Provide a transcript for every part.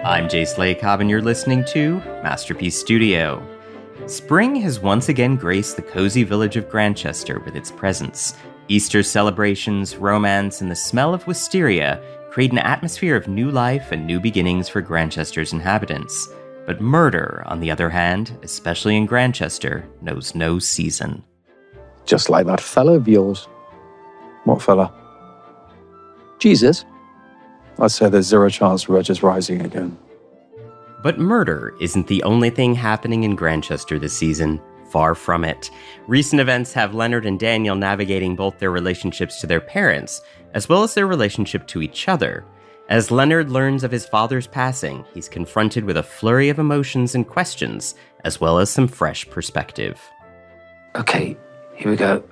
I'm Jace Lacob, and you're listening to Masterpiece Studio. Spring has once again graced the cozy village of Grantchester with its presence. Easter celebrations, romance, and the smell of wisteria create an atmosphere of new life and new beginnings for Grantchester's inhabitants. But murder, on the other hand, especially in Grantchester, knows no season. Just like that fellow of yours. What fella? Jesus. I'd say there's zero chance Roger's rising again. But murder isn't the only thing happening in Grantchester this season. Far from it. Recent events have Leonard and Daniel navigating both their relationships to their parents, as well as their relationship to each other. As Leonard learns of his father's passing, he's confronted with a flurry of emotions and questions, as well as some fresh perspective. Okay, here we go.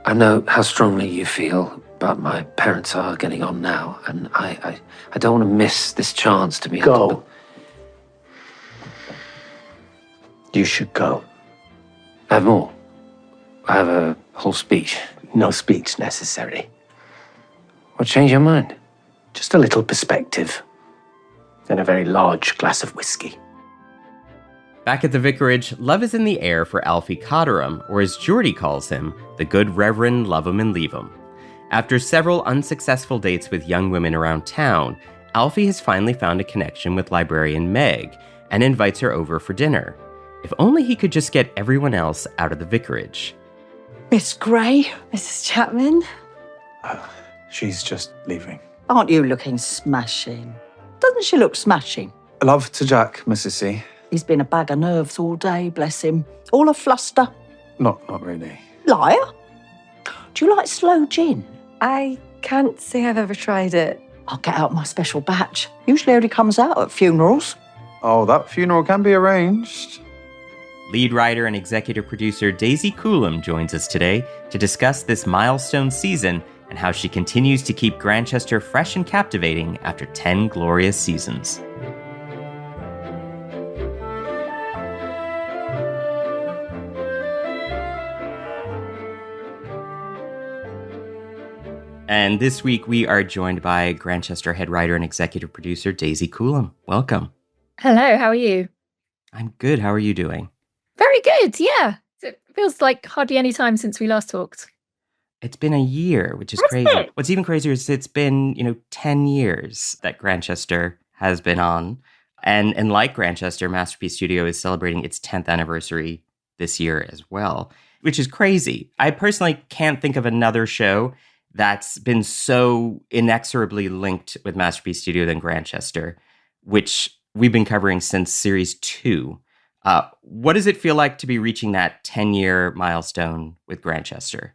I know how strongly you feel, but my parents are getting on now, and I don't want to miss this chance to be... Go. You should go. I have more. I have a whole speech. No speech necessary. What changed your mind? Just a little perspective. And a very large glass of whiskey. Back at the vicarage, love is in the air for Alfie Cotteram, or as Geordie calls him, the good Reverend Love 'em and Leave 'em. After several unsuccessful dates with young women around town, Alfie has finally found a connection with librarian Meg and invites her over for dinner. If only he could just get everyone else out of the vicarage. Miss Gray, Mrs. Chapman. She's just leaving. Aren't you looking smashing? Doesn't she look smashing? Love to Jack, Mrs. C. He's been a bag of nerves all day, bless him. All a fluster. Not really. Liar? Do you like slow gin? I can't say I've ever tried it. I'll get out my special batch. Usually only comes out at funerals. Oh, that funeral can be arranged. Lead writer and executive producer Daisy Coulam joins us today to discuss this milestone season and how she continues to keep Grantchester fresh and captivating after 10 glorious seasons. And this week we are joined by Grantchester head writer and executive producer Daisy Coulam. Welcome. Hello, how are you? I'm good. How are you doing? Very good, yeah. It feels like hardly any time since we last talked. It's been a year, which is crazy. What's even crazier is it's been, 10 years that Grantchester has been on. And like Grantchester, Masterpiece Studio is celebrating its 10th anniversary this year as well, which is crazy. I personally can't think of another show that's been so inexorably linked with Masterpiece Studio than Grantchester, which we've been covering since Series 2. What does it feel like to be reaching that 10-year milestone with Grantchester?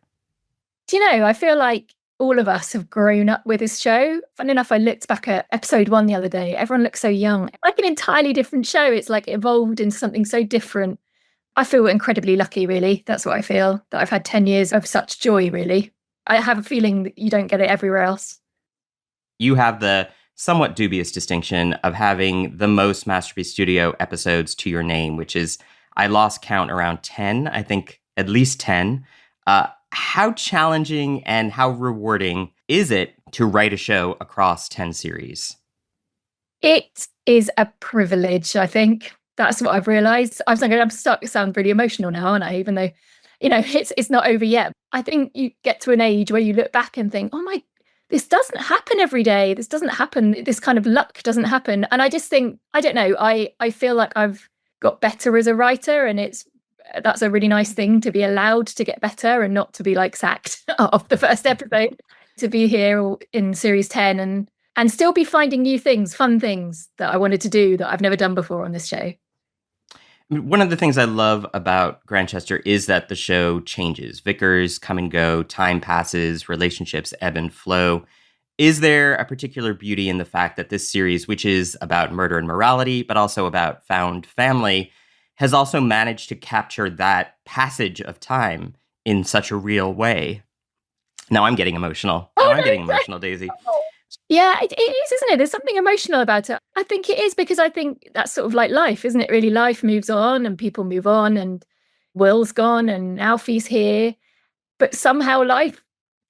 Do you know, I feel like all of us have grown up with this show. Funny enough, I looked back at episode 1 the other day. Everyone looks so young. Like an entirely different show. It's like evolved into something so different. I feel incredibly lucky, really. That's what I feel, that I've had 10 years of such joy, really. I have a feeling that you don't get it everywhere else. You have the somewhat dubious distinction of having the most Masterpiece Studio episodes to your name, which is, I lost count, around 10, I think at least 10. How challenging and how rewarding is it to write a show across 10 series? It is a privilege, I think. That's what I've realised. I'm starting to sound really emotional now, aren't I? Even though, it's not over yet. I think you get to an age where you look back and think, this doesn't happen every day. This doesn't happen. This kind of luck doesn't happen. And I just think, I don't know, I feel like I've got better as a writer, and that's a really nice thing, to be allowed to get better and not to be like sacked off the first episode, to be here in series 10 and still be finding new things, fun things that I wanted to do that I've never done before on this show. One of the things I love about Grantchester is that the show changes. Vicars come and go, time passes, relationships ebb and flow. Is there a particular beauty in the fact that this series, which is about murder and morality, but also about found family, has also managed to capture that passage of time in such a real way? Now I'm getting emotional. Daisy. Yeah, it is, isn't it? There's something emotional about it. I think it is, because I think that's sort of like life, isn't it? Really, life moves on and people move on, and Will's gone and Alfie's here. But somehow life,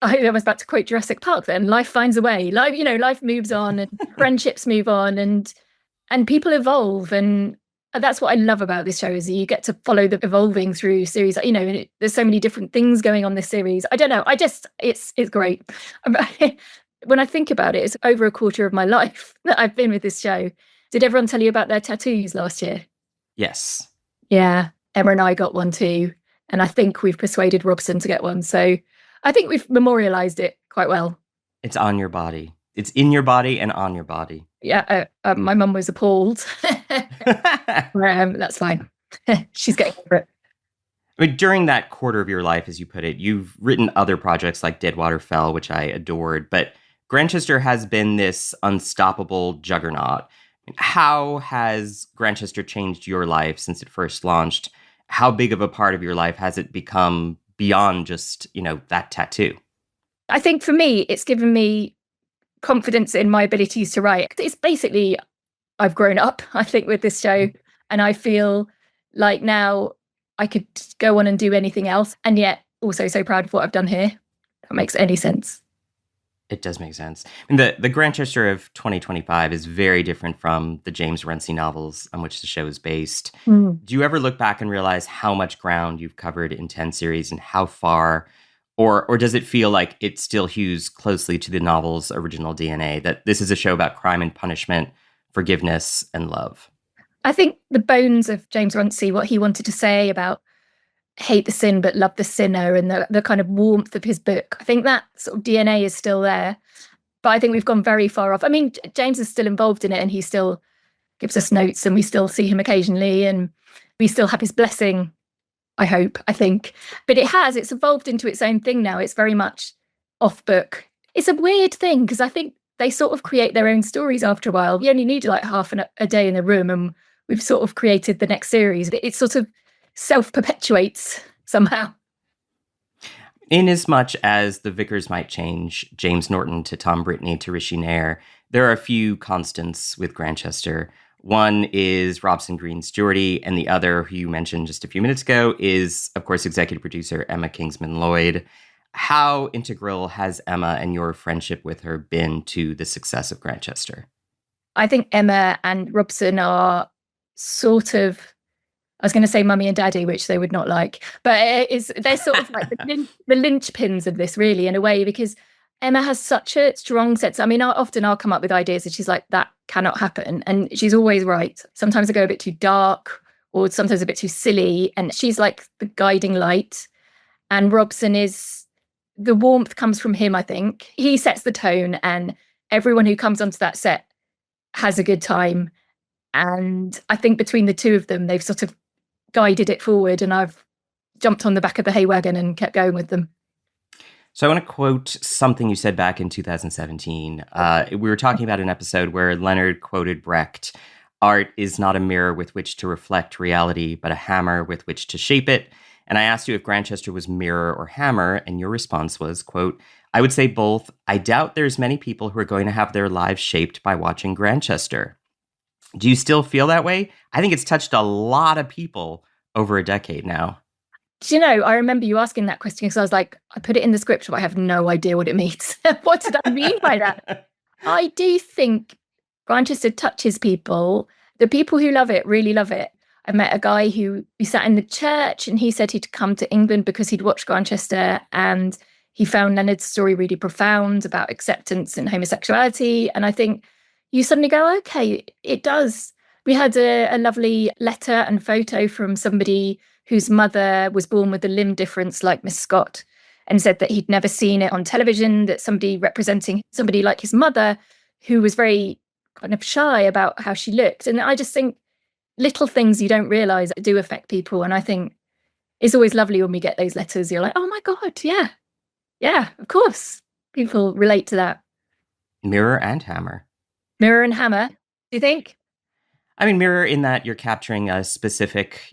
I was about to quote Jurassic Park then, life finds a way. Life moves on and friendships move on. And And people evolve, and that's what I love about this show, is that you get to follow the evolving through series. You know, and there's so many different things going on this series. I don't know. It's great. When I think about it, it's over a quarter of my life that I've been with this show. Did everyone tell you about their tattoos last year? Yes. Yeah, Emma and I got one too. And I think we've persuaded Robson to get one. So I think we've memorialized it quite well. It's on your body. It's in your body and on your body. Yeah, my mum was appalled. That's fine. She's getting over it. I mean, during that quarter of your life, as you put it, you've written other projects like Deadwater Fell, which I adored. But Grantchester has been this unstoppable juggernaut. How has Grantchester changed your life since it first launched? How big of a part of your life has it become beyond just, that tattoo? I think for me, it's given me confidence in my abilities to write. It's basically, I've grown up, I think, with this show. And I feel like now I could go on and do anything else. And yet also so proud of what I've done here. That makes any sense. It does make sense. I mean, the Grantchester of 2025 is very different from the James Runcie novels on which the show is based. Do you ever look back and realize how much ground you've covered in 10 series and how far, or does it feel like it still hews closely to the novel's original DNA, that this is a show about crime and punishment, forgiveness and love? I think the bones of James Runcie, what he wanted to say about hate the sin but love the sinner, and the kind of warmth of his book, I think that sort of DNA is still there. But I think we've gone very far off. I mean, James is still involved in it and he still gives us notes and we still see him occasionally and we still have his blessing, I hope, I think. But it's evolved into its own thing now. It's very much off book. It's a weird thing because I think they sort of create their own stories after a while. You only need like half a day in the room and we've sort of created the next series. It sort of self-perpetuates somehow. Inasmuch as the vicars might change, James Norton to Tom Brittney to Rishi Nair, there are a few constants with Grantchester. One is Robson Green Stewart, and the other, who you mentioned just a few minutes ago, is, of course, executive producer Emma Kingsman Lloyd. How integral has Emma and your friendship with her been to the success of Grantchester? I think Emma and Robson are sort of, I was going to say mummy and daddy, which they would not like, but they're sort of like the linchpins of this, really, in a way, because Emma has such a strong sense. I mean, I'll come up with ideas and she's like, that cannot happen. And she's always right. Sometimes I go a bit too dark or sometimes a bit too silly. And she's like the guiding light. And Robson the warmth comes from him, I think. He sets the tone and everyone who comes onto that set has a good time. And I think between the two of them, they've sort of guided it forward and I've jumped on the back of the hay wagon and kept going with them. So I want to quote something you said back in 2017. We were talking about an episode where Leonard quoted Brecht: "Art is not a mirror with which to reflect reality, but a hammer with which to shape it." And I asked you if Grantchester was mirror or hammer, and your response was, quote, "I would say both. I doubt there's many people who are going to have their lives shaped by watching Grantchester." Do you still feel that way? I think it's touched a lot of people over a decade now. Do you know, I remember you asking that question because I was like, I put it in the script, but I have no idea what it means. What did I mean by that? I do think Grantchester touches people. The people who love it really love it. I met a guy who sat in the church and he said he'd come to England because he'd watched Grantchester and he found Leonard's story really profound about acceptance and homosexuality. And I think you suddenly go, okay, it does. We had a lovely letter and photo from somebody whose mother was born with a limb difference like Miss Scott and said that he'd never seen it on television, that somebody representing somebody like his mother who was very kind of shy about how she looked. And I just think little things you don't realise do affect people. And I think it's always lovely when we get those letters. You're like, oh my God, yeah. Yeah, of course. People relate to that. Mirror and hammer. Mirror and hammer, do you think? I mean, mirror in that you're capturing a specific,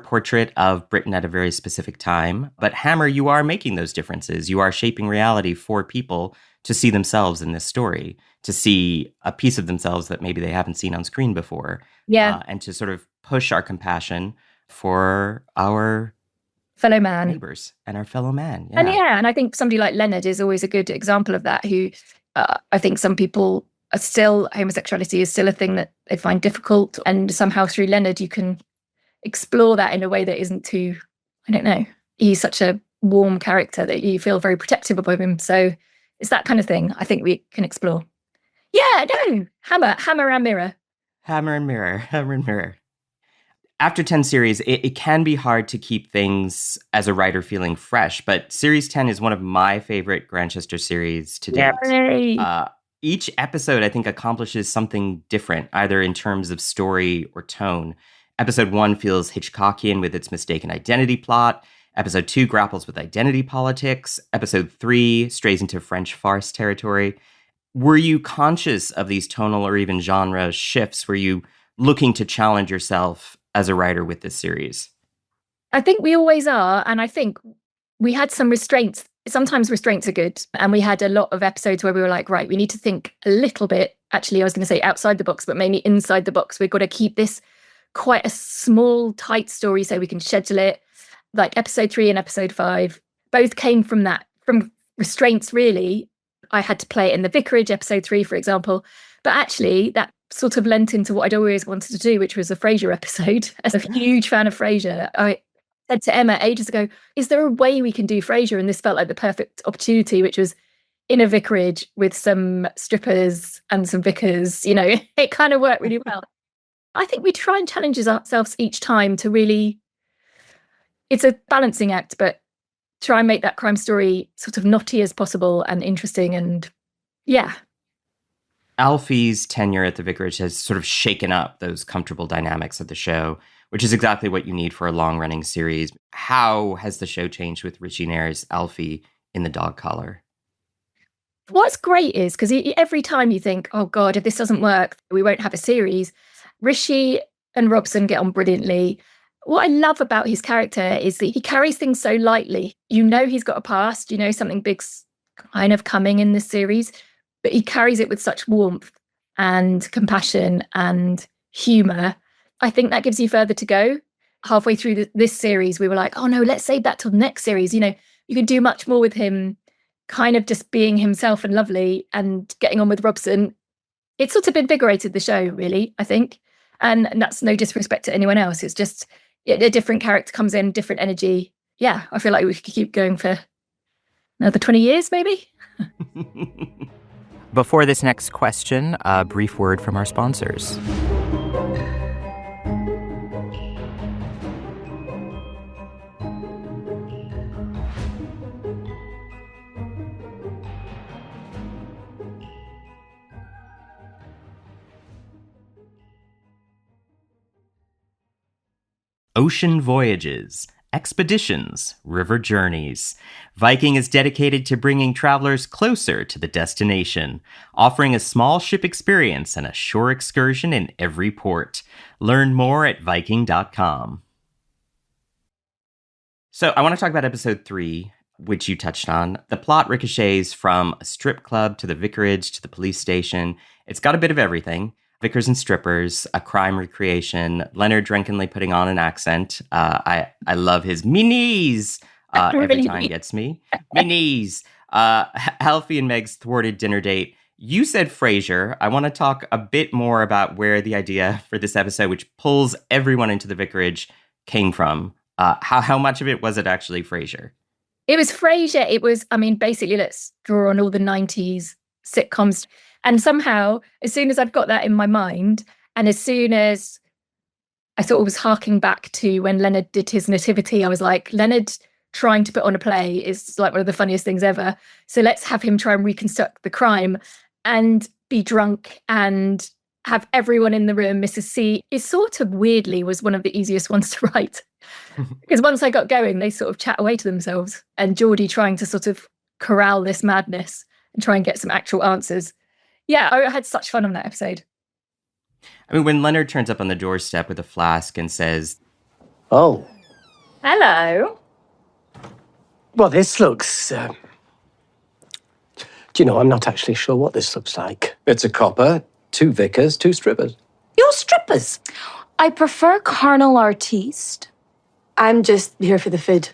portrait of Britain at a very specific time. But hammer, you are making those differences. You are shaping reality for people to see themselves in this story, to see a piece of themselves that maybe they haven't seen on screen before. Yeah. And to sort of push our compassion for our fellow man, neighbors and our fellow man. Yeah. And I think somebody like Leonard is always a good example of that, who I think some people still, homosexuality is still a thing that they find difficult. And somehow through Leonard, you can explore that in a way that isn't too, I don't know. He's such a warm character that you feel very protective of him. So it's that kind of thing I think we can explore. Yeah, no, hammer and mirror. Hammer and mirror, hammer and mirror. After 10 series, it can be hard to keep things as a writer feeling fresh, but Series 10 is one of my favorite Grantchester series to date. Each episode, I think, accomplishes something different, either in terms of story or tone. Episode 1 feels Hitchcockian with its mistaken identity plot. Episode 2 grapples with identity politics. Episode 3 strays into French farce territory. Were you conscious of these tonal or even genre shifts? Were you looking to challenge yourself as a writer with this series? I think we always are. And I think we had some restraints. Sometimes restraints are good. And we had a lot of episodes where we were like, right, we need to think a little bit. Actually, I was going to say outside the box, but mainly inside the box. We've got to keep this quite a small, tight story so we can schedule it. Like episode 3 and episode 5, both came from that, from restraints, really. I had to play it in the Vicarage, episode 3, for example. But actually, that sort of lent into what I'd always wanted to do, which was a Frasier episode. As a huge fan of Frasier, I said to Emma ages ago, is there a way we can do Frasier? And this felt like the perfect opportunity, which was in a vicarage with some strippers and some vicars. You know, it kind of worked really well. I think we try and challenge ourselves each time to really, it's a balancing act, but try and make that crime story sort of knotty as possible and interesting. And yeah. Alfie's tenure at the Vicarage has sort of shaken up those comfortable dynamics of the show, which is exactly what you need for a long-running series. How has the show changed with Richie Nair's Alfie in The Dog Collar? What's great is, because every time you think, oh God, if this doesn't work, we won't have a series, Rishi and Robson get on brilliantly. What I love about his character is that he carries things so lightly. You know he's got a past, you know something big's kind of coming in this series, but he carries it with such warmth and compassion and humour. I think that gives you further to go. Halfway through this series, we were like, oh no, let's save that till the next series. You know, you can do much more with him kind of just being himself and lovely and getting on with Robson. It sort of invigorated the show, really, I think. And that's no disrespect to anyone else. It's just a different character comes in, different energy. Yeah, I feel like we could keep going for another 20 years, maybe. Before this next question, a brief word from our sponsors. Ocean voyages, expeditions, river journeys. Viking is dedicated to bringing travelers closer to the destination, offering a small ship experience and a shore excursion in every port. Learn more at Viking.com. So I want to talk about episode 3, which you touched on. The plot ricochets from a strip club to the vicarage to the police station. It's got a bit of everything. Vicars and strippers, a crime recreation, Leonard drunkenly putting on an accent. I love his me knees every time gets me. Me knees. Alfie and Meg's thwarted dinner date. You said Frasier. I want to talk a bit more about where the idea for this episode, which pulls everyone into the vicarage, came from. How much of it was it actually Frasier? It was Frasier. It was, I mean, basically, let's draw on all the 90s sitcoms. And somehow, as soon as I've got that in my mind, and as soon as I sort of was harking back to when Leonard did his nativity, I was like, Leonard trying to put on a play is like one of the funniest things ever. So let's have him try and reconstruct the crime and be drunk and have everyone in the room. Mrs. C is sort of weirdly was one of the easiest ones to write. Because once I got going, they sort of chat away to themselves. And Geordie trying to sort of corral this madness and try and get some actual answers. Yeah, I had such fun on that episode. I mean, when Leonard turns up on the doorstep with a flask and says, Oh. Hello. Well, this looks... do you know, I'm not actually sure what this looks like. It's a copper, 2 vicars, 2 strippers. You're strippers. I prefer carnal artiste. I'm just here for the food.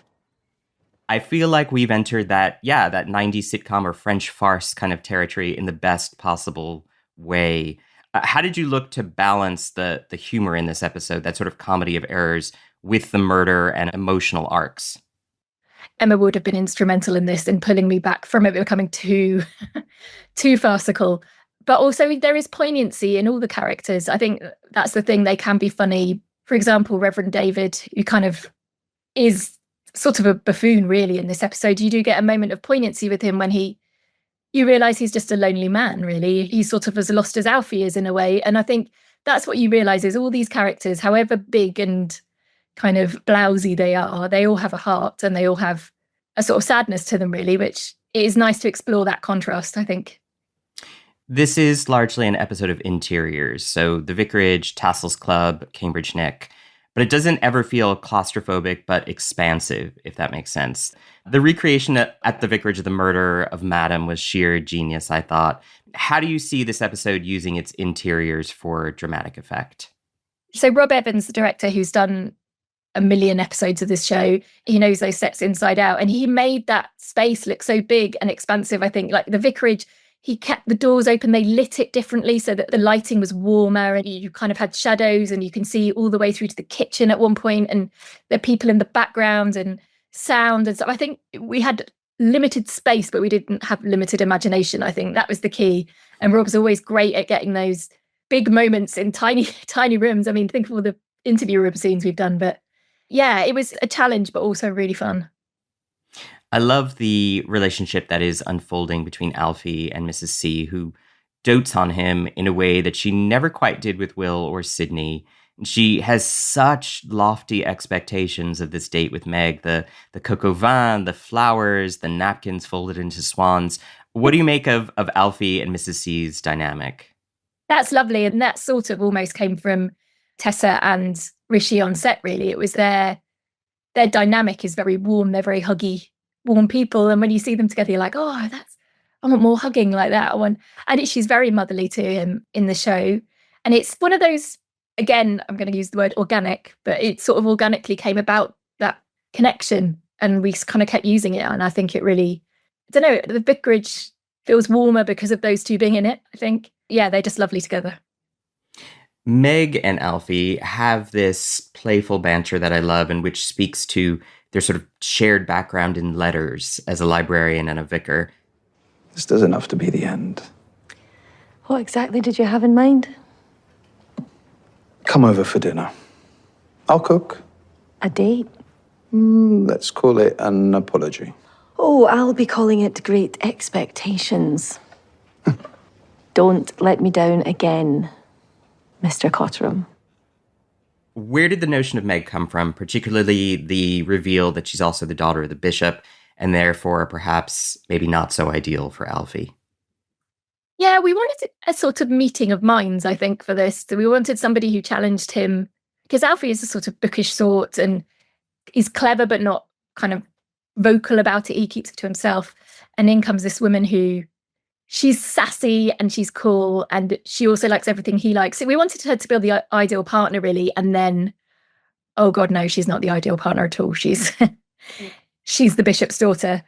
I feel like we've entered that 90s sitcom or French farce kind of territory in the best possible way. How did you look to balance the humor in this episode, that sort of comedy of errors, with the murder and emotional arcs? Emma would have been instrumental in this, in pulling me back from it becoming too too farcical. But also there is poignancy in all the characters. I think that's the thing, they can be funny. For example, Reverend David, who kind of is sort of a buffoon really in this episode. You do get a moment of poignancy with him when you realise he's just a lonely man, really. He's sort of as lost as Alfie is in a way. And I think that's what you realise, is all these characters, however big and kind of blousy they all have a heart, and they all have a sort of sadness to them, really, which it is nice to explore that contrast, I think. This is largely an episode of interiors, so the Vicarage, Tassel's Club, Cambridge Nick, but it doesn't ever feel claustrophobic but expansive, if that makes sense. The recreation at the Vicarage of the murder of Madam was sheer genius, I thought. How do you see this episode using its interiors for dramatic effect? So Rob Evans, the director who's done a million episodes of this show, he knows those sets inside out, and he made that space look so big and expansive. I think, like the Vicarage, he kept the doors open, they lit it differently so that the lighting was warmer, and you kind of had shadows, and you can see all the way through to the kitchen at one point, and there are people in the background and sound and stuff. I think we had limited space, but we didn't have limited imagination. I think that was the key. And Rob's always great at getting those big moments in tiny, tiny rooms. I mean, think of all the interview room scenes we've done, but yeah, it was a challenge, but also really fun. I love the relationship that is unfolding between Alfie and Mrs. C, who dotes on him in a way that she never quite did with Will or Sydney. She has such lofty expectations of this date with Meg, the coq au vin, the flowers, the napkins folded into swans. What do you make of Alfie and Mrs. C's dynamic? That's lovely. And that sort of almost came from Tessa and Rishi on set, really. It was their dynamic is very warm. They're very huggy, warm people. And when you see them together, you're like, oh, I want more hugging like that. She's very motherly to him in the show. And it's one of those, again, I'm going to use the word organic, but it sort of organically came about, that connection. And we kind of kept using it. And I think it really, I don't know, the Vicarage feels warmer because of those two being in it, I think. Yeah, they're just lovely together. Meg and Alfie have this playful banter that I love, and which speaks to their sort of shared background in letters as a librarian and a vicar. This does enough to be the end. What exactly did you have in mind? Come over for dinner. I'll cook. A date? Let's call it an apology. Oh, I'll be calling it Great Expectations. Don't let me down again, Mr. Cotteram. Where did the notion of Meg come from, particularly the reveal that she's also the daughter of the bishop, and therefore perhaps maybe not so ideal for Alfie? Yeah, we wanted a sort of meeting of minds, I think, for this. So we wanted somebody who challenged him, because Alfie is a sort of bookish sort, and he's clever but not kind of vocal about it. He keeps it to himself. And in comes this woman who, she's sassy and she's cool, and she also likes everything he likes. So we wanted her to be the ideal partner, really. And then, oh God, no, she's not the ideal partner at all. She's she's the bishop's daughter.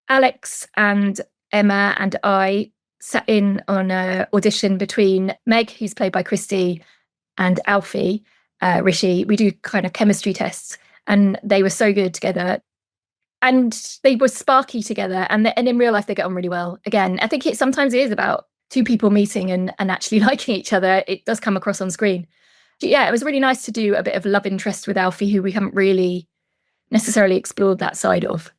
Alex and Emma and I sat in on an audition between Meg, who's played by Christy, and Alfie, Rishi. We do kind of chemistry tests, and they were so good together. And they were sparky together, and in real life they get on really well. Again, I think sometimes it is about two people meeting and actually liking each other. It does come across on screen. But yeah, it was really nice to do a bit of love interest with Alfie, who we haven't really necessarily explored that side of.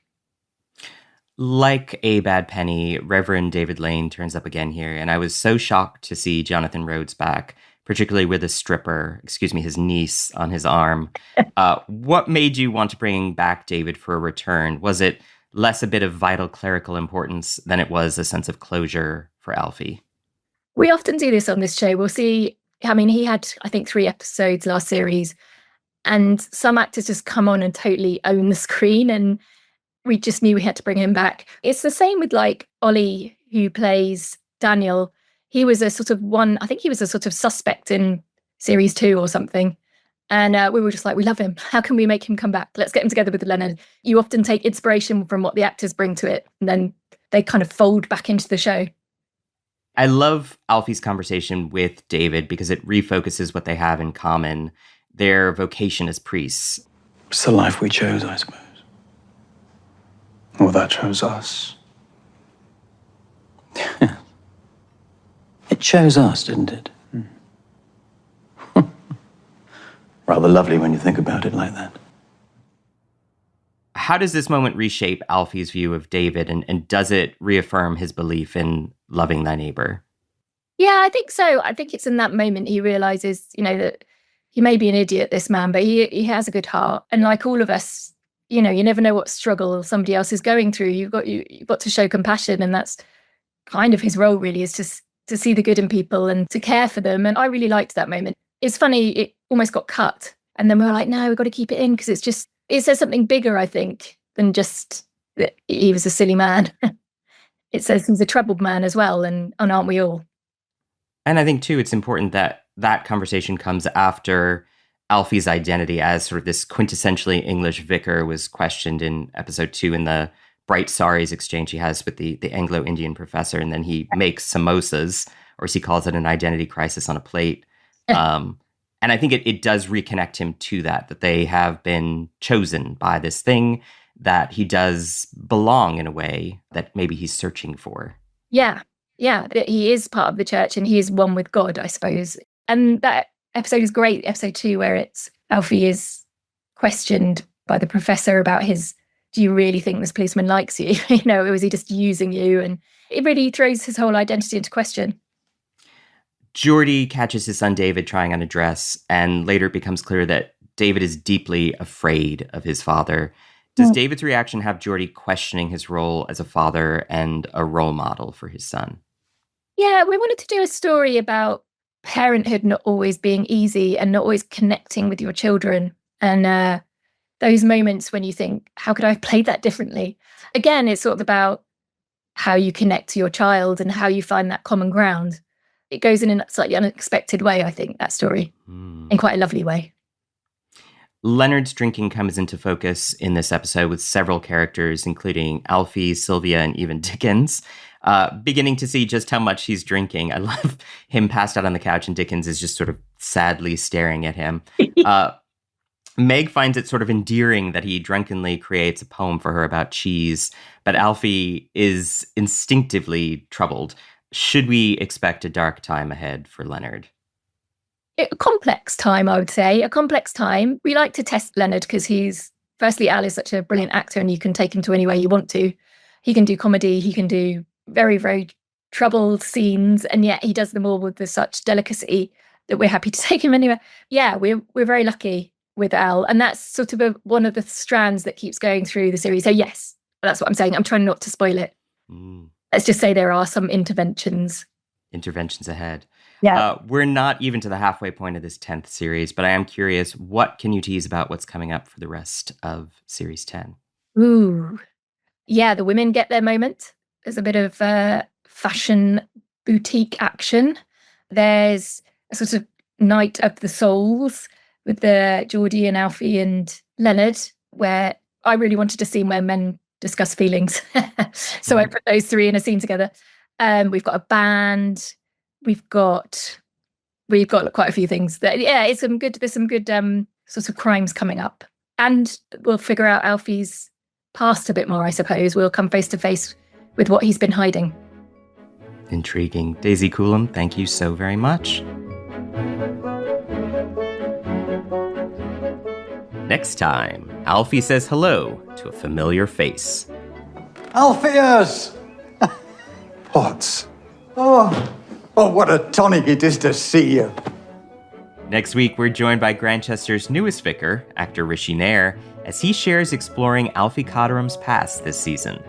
Like a bad penny, Reverend David Lane turns up again here, and I was so shocked to see Jonathan Rhodes back, particularly with his niece on his arm. What made you want to bring back David for a return? Was it less a bit of vital clerical importance than it was a sense of closure for Alfie? We often do this on this show. We'll see, I mean, he had, I think, 3 episodes last series, and some actors just come on and totally own the screen, and we just knew we had to bring him back. It's the same with like Ollie, who plays Daniel. He was a sort of suspect in series 2 or something. And we were just like, we love him. How can we make him come back? Let's get him together with Leonard. You often take inspiration from what the actors bring to it, and then they kind of fold back into the show. I love Alfie's conversation with David because it refocuses what they have in common, their vocation as priests. It's the life we chose, I suppose. Or that chose us. It chose us, didn't it? Rather lovely when you think about it like that. How does this moment reshape Alfie's view of David, and does it reaffirm his belief in loving thy neighbor? Yeah, I think so. I think it's in that moment he realizes, that he may be an idiot, this man, but he has a good heart. And like all of us, you never know what struggle somebody else is going through. You've got to show compassion, and that's kind of his role, really, is to see the good in people and to care for them. And I really liked that moment. It's funny, it almost got cut. And then we were like, no, we've got to keep it in because it says something bigger, I think, than just that he was a silly man. It says he's a troubled man as well, and aren't we all? And I think, too, it's important that that conversation comes after Alfie's identity as sort of this quintessentially English vicar was questioned in episode 2 in the bright saris exchange he has with the Anglo-Indian professor. And then he makes samosas, or as he calls it, an identity crisis on a plate. And I think it does reconnect him to that they have been chosen by this thing, that he does belong in a way that maybe he's searching for. Yeah, that he is part of the church and he is one with God, I suppose. And that episode is great, episode 2, where Alfie is questioned by the professor about do you really think this policeman likes you? Or was he just using you? And it really throws his whole identity into question. Geordie catches his son David trying on a dress, and later it becomes clear that David is deeply afraid of his father. Does David's reaction have Geordie questioning his role as a father and a role model for his son? Yeah, we wanted to do a story about parenthood not always being easy and not always connecting with your children. And those moments when you think, how could I have played that differently? Again, it's sort of about how you connect to your child and how you find that common ground. It goes in a slightly unexpected way, I think, that story, in quite a lovely way. Leonard's drinking comes into focus in this episode with several characters, including Alfie, Sylvia, and even Dickens, beginning to see just how much he's drinking. I love him passed out on the couch, and Dickens is just sort of sadly staring at him. Meg finds it sort of endearing that he drunkenly creates a poem for her about cheese, but Alfie is instinctively troubled. Should we expect a dark time ahead for Leonard? A complex time, I would say. A complex time. We like to test Leonard because firstly, Al is such a brilliant actor and you can take him to anywhere you want to. He can do comedy, he can do very, very troubled scenes, and yet he does them all with such delicacy that we're happy to take him anywhere. Yeah, we're very lucky with Al, and that's sort of one of the strands that keeps going through the series. So yes, that's what I'm saying. I'm trying not to spoil it. Let's just say there are some interventions ahead. Yeah. We're not even to the halfway point of this 10th series, but I am curious, what can you tease about what's coming up for the rest of series 10? Ooh. Yeah, the women get their moment. There's a bit of fashion boutique action. There's a sort of night of the souls with the Geordie and Alfie and Leonard, where I really wanted a scene where men discuss feelings. So I put those three in a scene together. We've got a band. We've got quite a few things. There's some good sort of crimes coming up. And we'll figure out Alfie's past a bit more, I suppose. We'll come face to face with what he's been hiding. Intriguing. Daisy Coulam, thank you so very much. Next time, Alfie says hello to a familiar face. Alpheus! Potts. Oh, what a tonic it is to see you. Next week, we're joined by Grantchester's newest vicar, actor Rishi Nair, as he shares exploring Alfie Cotteram's past this season.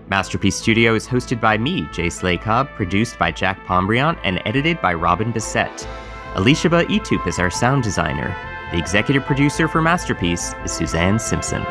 Masterpiece Studio is hosted by me, Jay Slay Cobb, produced by Jack Pombriant, and edited by Robin Bissett. Elishaba Etup is our sound designer. The executive producer for Masterpiece is Suzanne Simpson.